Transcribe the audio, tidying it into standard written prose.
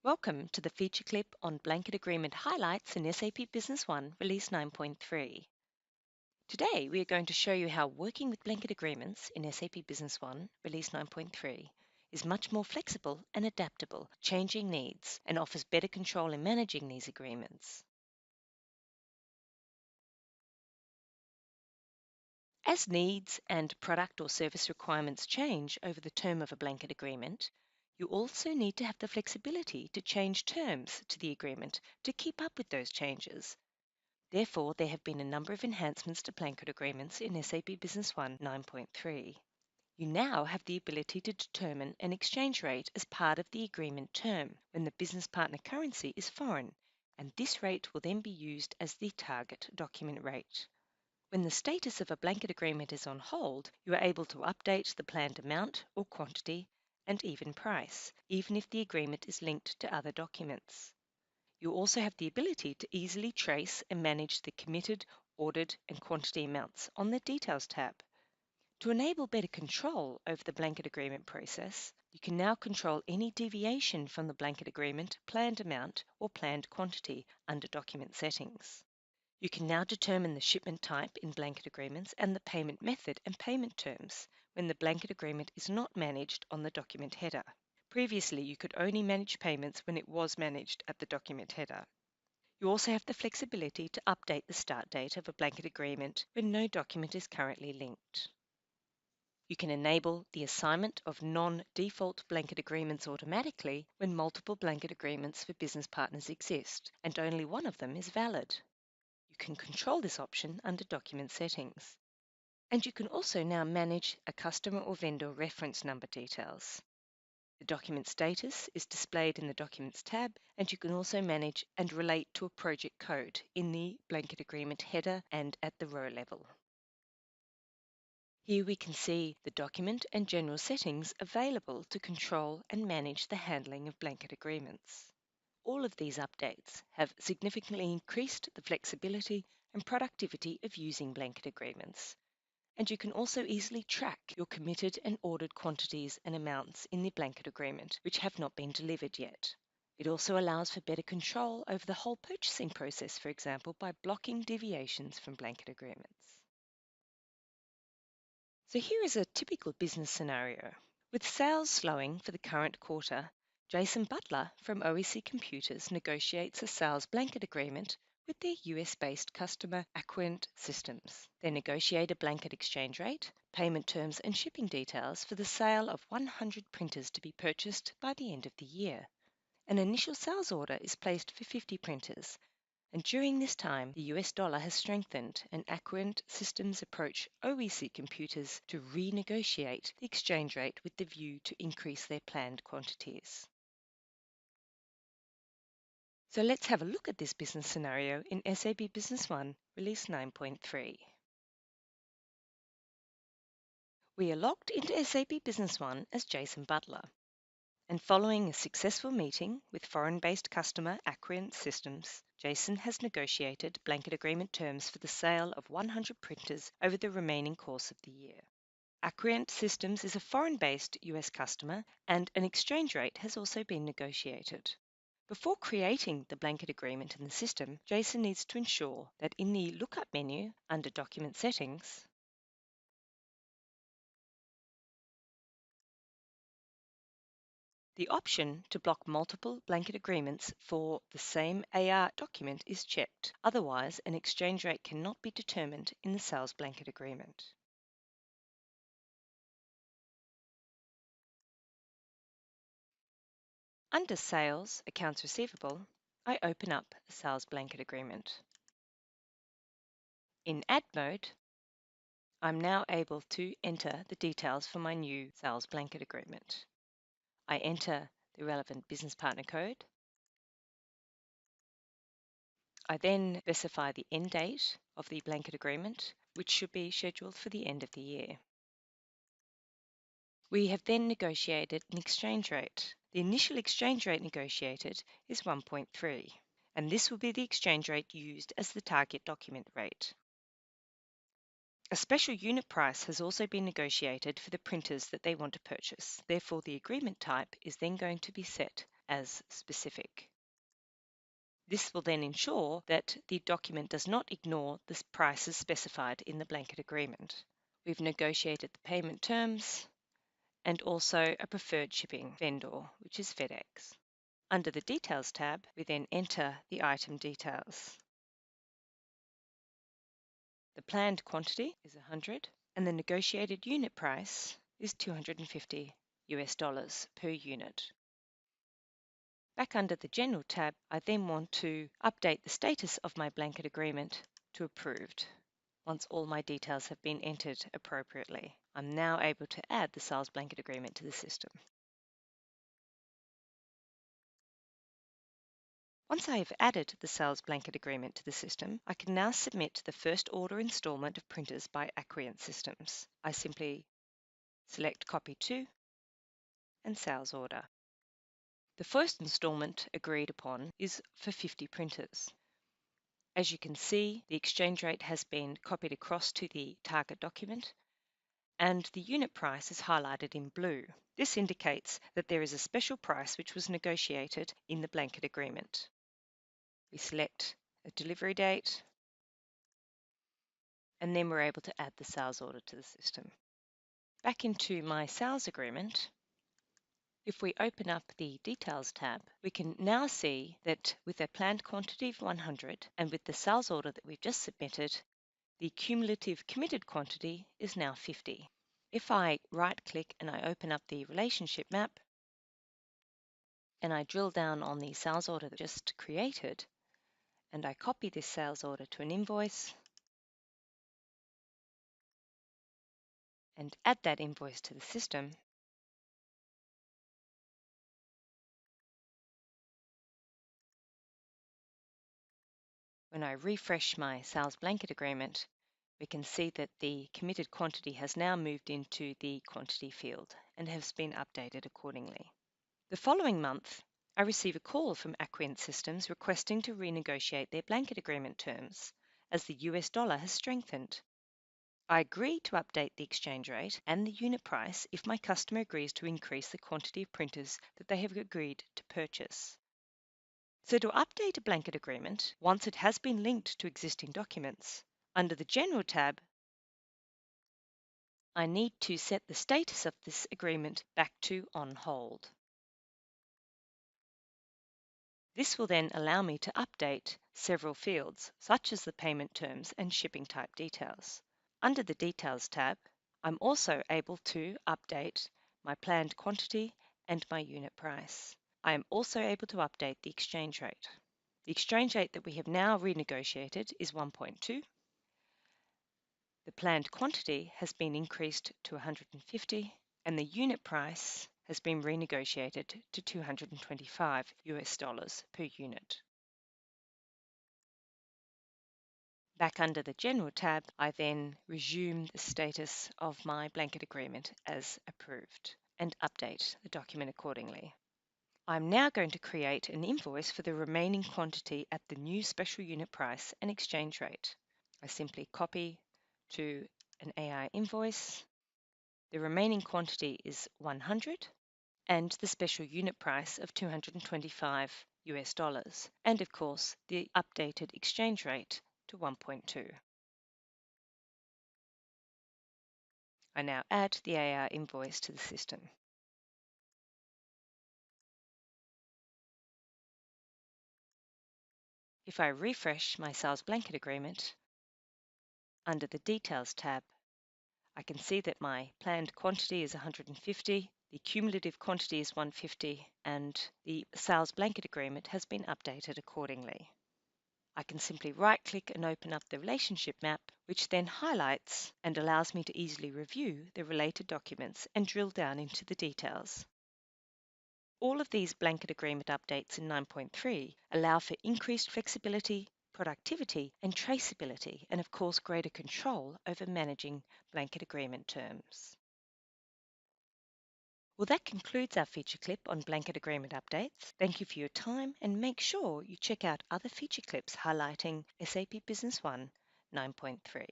Welcome to the feature clip on blanket agreement highlights in SAP Business One, Release 9.3. Today, we are going to show you how working with blanket agreements in SAP Business One, Release 9.3 is much more flexible and adaptable, changing needs, and offers better control in managing these agreements. As needs and product or service requirements change over the term of a blanket agreement, you also need to have the flexibility to change terms to the agreement to keep up with those changes. Therefore, there have been a number of enhancements to blanket agreements in SAP Business One 9.3. You now have the ability to determine an exchange rate as part of the agreement term when the business partner currency is foreign, and this rate will then be used as the target document rate. When the status of a blanket agreement is on hold, you are able to update the planned amount or quantity and even price, even if the agreement is linked to other documents. You also have the ability to easily trace and manage the committed, ordered, and quantity amounts on the Details tab. To enable better control over the blanket agreement process, you can now control any deviation from the blanket agreement, planned amount, or planned quantity under Document Settings. You can now determine the shipment type in blanket agreements and the payment method and payment terms when the blanket agreement is not managed on the document header. Previously, you could only manage payments when it was managed at the document header. You also have the flexibility to update the start date of a blanket agreement when no document is currently linked. You can enable the assignment of non-default blanket agreements automatically when multiple blanket agreements for business partners exist and only one of them is valid. You can control this option under Document Settings. And you can also now manage a customer or vendor reference number details. The document status is displayed in the Documents tab, and you can also manage and relate to a project code in the blanket agreement header and at the row level. Here we can see the document and general settings available to control and manage the handling of blanket agreements. All of these updates have significantly increased the flexibility and productivity of using blanket agreements. And you can also easily track your committed and ordered quantities and amounts in the blanket agreement which have not been delivered yet. It also allows for better control over the whole purchasing process, for example, by blocking deviations from blanket agreements. So here is a typical business scenario. With sales slowing for the current quarter, Jason Butler from OEC Computers negotiates a sales blanket agreement with their US-based customer Accruent Systems. They negotiate a blanket exchange rate, payment terms and shipping details for the sale of 100 printers to be purchased by the end of the year. An initial sales order is placed for 50 printers, and during this time the US dollar has strengthened and Accruent Systems approach OEC Computers to renegotiate the exchange rate with the view to increase their planned quantities. So let's have a look at this business scenario in SAP Business One, Release 9.3. We are logged into SAP Business One as Jason Butler, and following a successful meeting with foreign-based customer Accruent Systems, Jason has negotiated blanket agreement terms for the sale of 100 printers over the remaining course of the year. Accruent Systems is a foreign-based US customer, and an exchange rate has also been negotiated. Before creating the blanket agreement in the system, Jason needs to ensure that in the Lookup menu under Document Settings, the option to block multiple blanket agreements for the same AR document is checked. Otherwise, an exchange rate cannot be determined in the sales blanket agreement. Under Sales, Accounts Receivable, I open up the Sales Blanket Agreement. In Add mode, I'm now able to enter the details for my new Sales Blanket Agreement. I enter the relevant business partner code. I then specify the end date of the blanket agreement, which should be scheduled for the end of the year. We have then negotiated an exchange rate. The initial exchange rate negotiated is 1.3, and this will be the exchange rate used as the target document rate. A special unit price has also been negotiated for the printers that they want to purchase. Therefore, the agreement type is then going to be set as specific. This will then ensure that the document does not ignore the prices specified in the blanket agreement. We've negotiated the payment terms and also a preferred shipping vendor, which is FedEx. Under the Details tab, we then enter the item details. The planned quantity is 100 and the negotiated unit price is $250 per unit. Back under the General tab, I then want to update the status of my blanket agreement to approved. Once all my details have been entered appropriately, I'm now able to add the sales blanket agreement to the system. Once I have added the sales blanket agreement to the system, I can now submit the first order installment of printers by Acquient Systems. I simply select Copy To and Sales Order. The first installment agreed upon is for 50 printers. As you can see, the exchange rate has been copied across to the target document and the unit price is highlighted in blue. This indicates that there is a special price which was negotiated in the blanket agreement. We select a delivery date and then we're able to add the sales order to the system. Back into my sales agreement, if we open up the Details tab, we can now see that with a planned quantity of 100 and with the sales order that we've just submitted, the cumulative committed quantity is now 50. If I right-click and I open up the relationship map and I drill down on the sales order that I just created and I copy this sales order to an invoice and add that invoice to the system, when I refresh my sales blanket agreement, we can see that the committed quantity has now moved into the quantity field and has been updated accordingly. The following month, I receive a call from Acquient Systems requesting to renegotiate their blanket agreement terms as the US dollar has strengthened. I agree to update the exchange rate and the unit price if my customer agrees to increase the quantity of printers that they have agreed to purchase. So to update a blanket agreement, once it has been linked to existing documents, under the General tab, I need to set the status of this agreement back to On Hold. This will then allow me to update several fields, such as the payment terms and shipping type details. Under the Details tab, I'm also able to update my planned quantity and my unit price. I am also able to update the exchange rate. The exchange rate that we have now renegotiated is 1.2. The planned quantity has been increased to 150 and the unit price has been renegotiated to $225 per unit. Back under the General tab, I then resume the status of my blanket agreement as approved and update the document accordingly. I'm now going to create an invoice for the remaining quantity at the new special unit price and exchange rate. I simply copy to an AI invoice. The remaining quantity is 100 and the special unit price of $225 and of course the updated exchange rate to 1.2. I now add the AI invoice to the system. If I refresh my sales blanket agreement, under the Details tab, I can see that my planned quantity is 150, the cumulative quantity is 150, and the sales blanket agreement has been updated accordingly. I can simply right-click and open up the relationship map, which then highlights and allows me to easily review the related documents and drill down into the details. All of these blanket agreement updates in 9.3 allow for increased flexibility, productivity, and traceability, and of course greater control over managing blanket agreement terms. Well, that concludes our feature clip on blanket agreement updates. Thank you for your time and make sure you check out other feature clips highlighting SAP Business One 9.3.